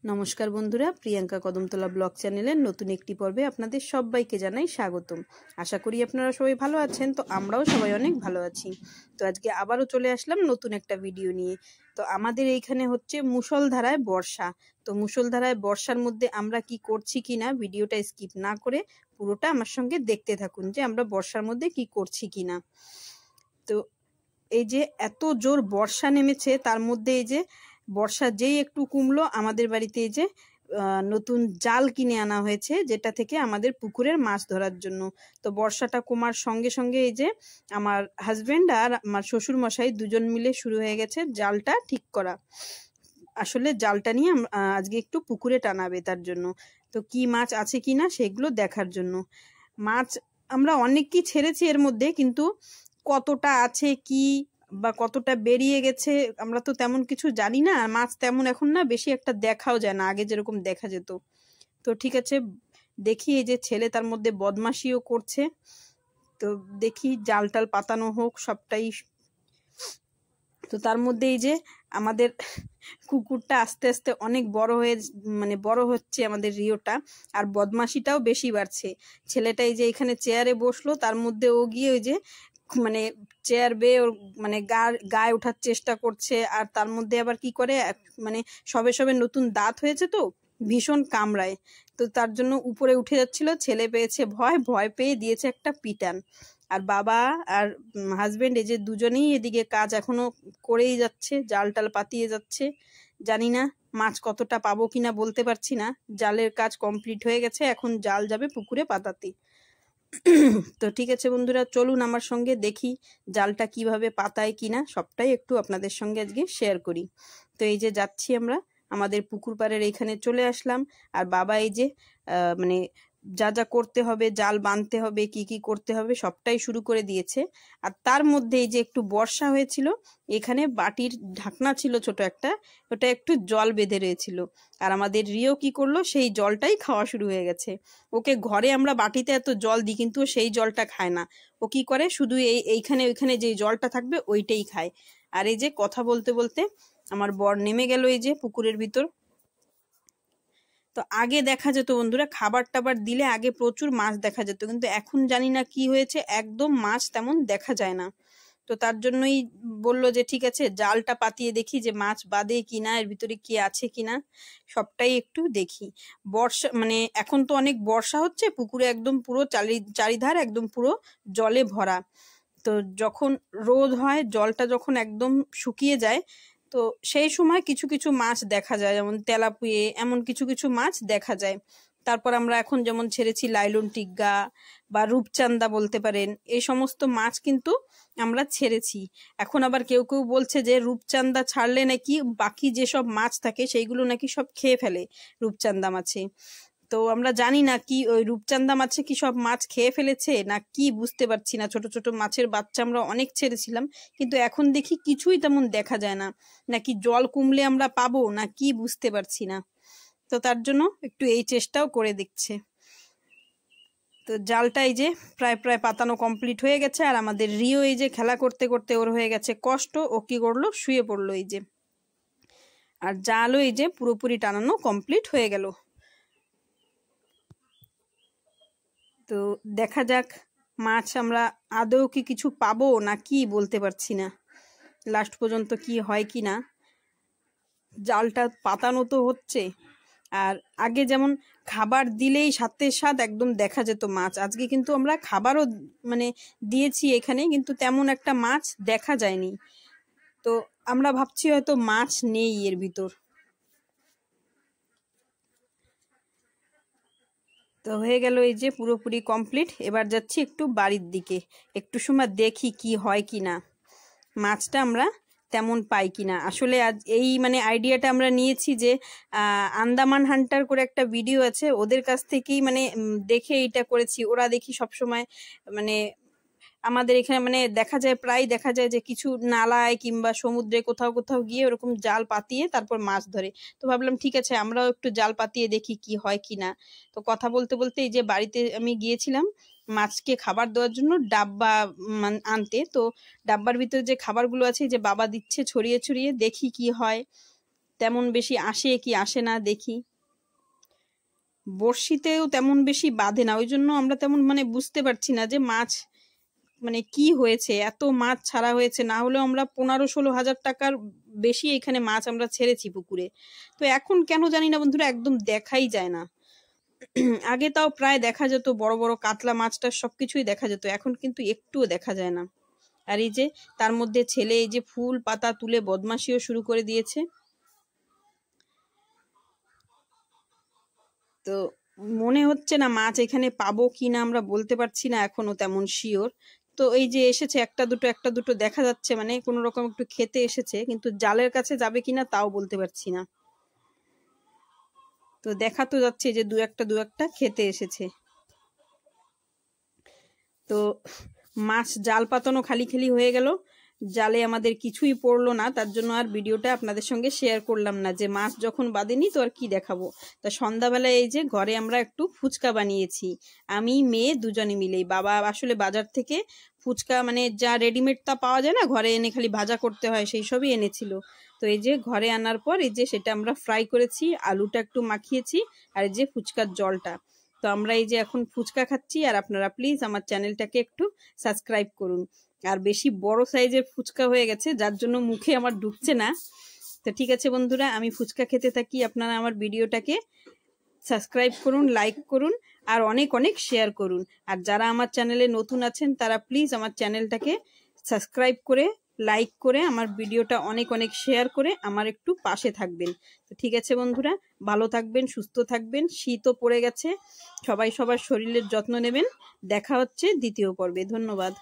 নমস্কার বন্ধুরা, প্রিয়াঙ্কা কদমতলা ব্লগ চ্যানেলের নতুন একটি পর্বে আপনাদের সবাইকে জানাই স্বাগতম। আশা করি আপনারা সবাই ভালো আছেন। তো আমরাও সবাই অনেক ভালো আছি। তো আজকে আবারও চলে আসলাম নতুন একটা ভিডিও নিয়ে। তো আমাদের এইখানে হচ্ছে মুষলধারায় বর্ষা। তো মুষলধারায় বর্ষার মধ্যে আমরা কি করছি কিনা ভিডিওটা স্কিপ না করে পুরোটা আমার সঙ্গে দেখতে থাকুন যে আমরা বর্ষার মধ্যে কি করছি কিনা। তো এই যে এত জোর বর্ষা নেমেছে, তার মধ্যে এই যে বর্ষা যেই একটু কমলো, আমাদের বাড়িতে এই যে নতুন জাল কিনে আনা হয়েছে, যেটা থেকে আমাদের পুকুরের মাছ ধরার জন্য। তো বর্ষাটা কমার সঙ্গে সঙ্গে এই যে আমার হাজবেন্ড আর আমার শ্বশুর মশাই দুজন মিলে শুরু হয়ে গেছে জালটা ঠিক করা। আসলে জালটা নিয়ে আজকে একটু পুকুরে টানাবে, তার জন্য। তো কি মাছ আছে কিনা সেগুলো দেখার জন্য। মাছ আমরা অনেকই ছেড়েছি এর মধ্যে, কিন্তু কতটা আছে কি বা কতটা বেরিয়ে গেছে আমরা তো তেমন কিছু জানি না। মাছ তেমন এখন না বেশি একটা দেখাও যায় না, আগে যেরকম দেখা যেত। তো ঠিক আছে, দেখি এই যে ছেলে তার মধ্যে বদমাশিও করছে। তো দেখি জাল টাল পাতানো হোক সবটাই। তো তার মধ্যে এই যে আমাদের কুকুরটা আস্তে আস্তে অনেক বড় হচ্ছে আমাদের রিওটা, আর বদমাশিটাও বেশি বাড়ছে। ছেলেটা এই যে এখানে চেয়ারে বসলো, তার মধ্যে ও গিয়ে ওই যে চেয়ার বেয়ে ওর গায়ে ওঠার চেষ্টা করছে। আর তার মধ্যে আবার কি করে, সবে সবে নতুন দাঁত হয়েছে তো ভীষণ কামড়ায়। তো তার জন্য উপরে উঠে যাচ্ছিল, ছেলে পেয়েছে ভয় পেয়ে দিয়েছে একটা পিটান। আর বাবা আর হাজবেন্ড এই যে দুজনেই এদিকে কাজ এখনো করেই যাচ্ছে, জাল টাল পাতিয়ে যাচ্ছে। জানি না মাছ কতটা পাবো কিনা বলতে পারছি না। জালের কাজ কমপ্লিট হয়ে গেছে, এখন জাল যাবে পুকুরে পাতাতে। তো ঠিক আছে বন্ধুরা, চলুন আমার সঙ্গে দেখি জালটা কিভাবে পাতায় কিনা, সবটাই একটু আপনাদের সঙ্গে আজকে শেয়ার করি। তো এই যে যাচ্ছি আমরা আমাদের পুকুর পাড়ের এইখানে চলে আসলাম। আর বাবা এই যে যা যা করতে হবে, জাল বাঁধতে হবে, কি কি করতে হবে সবটাই শুরু করে দিয়েছে। আর তার মধ্যে এই যে একটু বর্ষা হয়েছিল, এখানে বাটির ঢাকনা ছিল ছোট একটা, ওটা একটু জল বেঁধে রয়েছিল। আর আমাদের রিও কি করলো, সেই জলটাই খাওয়া শুরু হয়ে গেছে। ওকে ঘরে আমরা বাটিতে এত জল দিই, কিন্তু সেই জলটা খায় না। ও কি করে, শুধু এইখানে ওইখানে যে জলটা থাকবে ওইটাই খায়। আর এই যে কথা বলতে বলতে আমার বর নেমে গেল এই যে পুকুরের ভিতর। তো আগে দেখা যেত বন্ধুরা, খাবার টাবার দিলে আগে প্রচুর মাছ দেখা যেত, কিন্তু এখন জানি না কি হয়েছে, একদম মাছ তেমন দেখা যায় না। তো তার জন্যই বললো যে ঠিক আছে জালটা পাতিয়ে দেখি যে মাছ বাদে কিনা, এর ভিতরে কি আছে কিনা সবটাই একটু দেখি। বর্ষা এখন তো অনেক বর্ষা হচ্ছে, পুকুরে একদম পুরো চারিধার একদম পুরো জলে ভরা। তো যখন রোদ হয়, জলটা যখন একদম শুকিয়ে যায়, তো সেই সময় কিছু কিছু মাছ দেখা যায়, যেমন তেলাপুয়ে, এমন কিছু কিছু মাছ দেখা যায়। তারপর আমরা এখন যেমন ছেড়েছি লাইলন টিগ্গা বা রূপচান্দা বলতে পারেন, এই সমস্ত মাছ কিন্তু আমরা ছেড়েছি। এখন আবার কেউ কেউ বলছে যে রূপচান্দা ছাড়লে নাকি বাকি যেসব মাছ থাকে সেইগুলো নাকি সব খেয়ে ফেলে রূপচান্দা মাছে। তো আমরা জানি না কি ওই রূপচান্দা মাছে কি সব মাছ খেয়ে ফেলেছে না কি, বুঝতে পারছি না। ছোট ছোট মাছের বাচ্চা আমরা অনেক ছেড়েছিলাম, কিন্তু এখন দেখি কিছুই তেমন দেখা যায় না। নাকি জল কমলে আমরা পাবো না কি, বুঝতে পারছি না। তো তার জন্য একটু এই চেষ্টাও করে দেখছে। তো জালটা এই যে প্রায় প্রায় পাতানো কমপ্লিট হয়ে গেছে। আর আমাদের রিও এই যে খেলা করতে করতে ওর হয়ে গেছে কষ্ট, ও কি করলো, শুয়ে পড়লো এই যে। আর জালও এই যে পুরোপুরি টানানো কমপ্লিট হয়ে গেল। তো দেখা যাক মাছ আমরা আদৌ কি কিছু পাবো না কি, বলতে পারছি না লাস্ট পর্যন্ত কি হয় কি না। জালটা পাতানো তো হচ্ছে। আর আগে যেমন খাবার দিলেই সাথে সাথ একদম দেখা যেত মাছ, আজকে কিন্তু আমরা খাবারও দিয়েছি এখানে, কিন্তু তেমন একটা মাছ দেখা যায়নি। তো আমরা ভাবছি হয়তো মাছ নেই এর ভিতর। তো হয়ে গেল এই যে পুরোপুরি কমপ্লিট। এবার যাচ্ছি একটু বাড়ির দিকে, একটু সময় দেখি কি হয় কি না, মাছটা আমরা তেমন পাই কিনা। আসলে আজ এই আইডিয়াটা আমরা নিয়েছি যে আন্দামান হান্টার করে একটা ভিডিও আছে, ওদের কাছ থেকেই দেখে এইটা করেছি। ওরা দেখি সবসময় আমাদের এখানে প্রায় দেখা যায় যে কিছু নালায় কিংবা সমুদ্রে কোথাও কোথাও গিয়ে ওরকম জাল পাতিয়ে তারপর মাছ ধরে। তো ভাবলাম ঠিক আছে আমরাও একটু জাল পাতিয়ে দেখি কি হয় কিনা। তো কথা বলতে বলতে এই যে বাড়িতে আমি গিয়েছিলাম মাছকে খাবার দেওয়ার জন্য ডাব্বা আনতে। তো ডাব্বার ভিতরে যে খাবারগুলো আছে যে বাবা দিচ্ছে ছড়িয়ে ছড়িয়ে, দেখি কি হয়। তেমন বেশি আসে কি আসে না দেখি। বড়শিতেও তেমন বেশি বাঁধে না, ওই জন্য আমরা তেমন মানে বুঝতে পারছি না যে মাছ মানে কি হয়েছে, এত মাছ ছাড়া হয়েছে। না হলেও আমরা 15-16 হাজার টাকার বেশি এখানে মাছ আমরা ছেড়েছি পুকুরে। তো এখন কেন জানি না বন্ধুরা একদম দেখাই যায় না। আগে তাও প্রায় দেখা যেত, বড় বড় কাতলা মাছটা সবকিছুই দেখা যেত, এখন কিন্তু একটুও দেখা যায় না। আর এই যে তার মধ্যে ছেলে এই যে ফুল পাতা তুলে বদমাশিও শুরু করে দিয়েছে। তো মনে হচ্ছে না মাছ এখানে পাবো কি না আমরা বলতে পারছি না এখনো তেমন শিওর। তো এই যে এসেছে একটা দুটো দেখা যাচ্ছে, মানে কোনো রকম একটু খেতে এসেছে, কিন্তু জালের কাছে যাবে কিনা তাও বলতে পারছি না। তো দেখা তো যাচ্ছে যে দু একটা খেতে এসেছে। তো মাছ জাল পাতানো খালি খালি হয়ে গেল, জালে আমাদের কিছুই পড়লো না, তার জন্য আর ভিডিওটা আপনাদের সঙ্গে শেয়ার করলাম না, যে মাছ যখন বাঁধেনি তো আর কি দেখাবো। তা সন্ধ্যাবেলায় এই যে ঘরে আমরা একটু ফুচকা বানিয়েছি, আমি মেয়ে দুজনে মিলেই। বাবা আসলে বাজার থেকে ফুচকা মানে যা রেডিমেড তা পাওয়া যায় না, ঘরে এনে খালি ভাজা করতে হয়, সেই সবই এনেছিল। তো এই যে ঘরে আনার পর এই যে সেটা আমরা ফ্রাই করেছি, আলুটা একটু মাখিয়েছি, আর এই যে ফুচকার জলটা। তো আমরা এই যে এখন ফুচকা খাচ্ছি, আর আপনারা প্লিজ আমার চ্যানেলটাকে একটু সাবস্ক্রাইব করুন। আর বেশি বড় সাইজের ফুচকা হয়ে গেছে, যার জন্য মুখে আমার ঢুকছে না। তো ঠিক আছে বন্ধুরা, আমি ফুচকা খেতে থাকি, আপনারা আমার ভিডিওটাকে সাবস্ক্রাইব করুন, লাইক করুন, আর অনেক অনেক শেয়ার করুন। আর যারা আমার চ্যানেলে নতুন আছেন তারা প্লিজ আমার চ্যানেলটাকে সাবস্ক্রাইব করে লাইক করে আমার ভিডিওটা অনেক অনেক শেয়ার করে আমার একটু পাশে থাকবেন। তো ঠিক আছে বন্ধুরা, ভালো থাকবেন, সুস্থ থাকবেন, শীতও পড়ে গেছে, সবাই সবার শরীরের যত্ন নেবেন। দেখা হচ্ছে দ্বিতীয় পর্বে। ধন্যবাদ।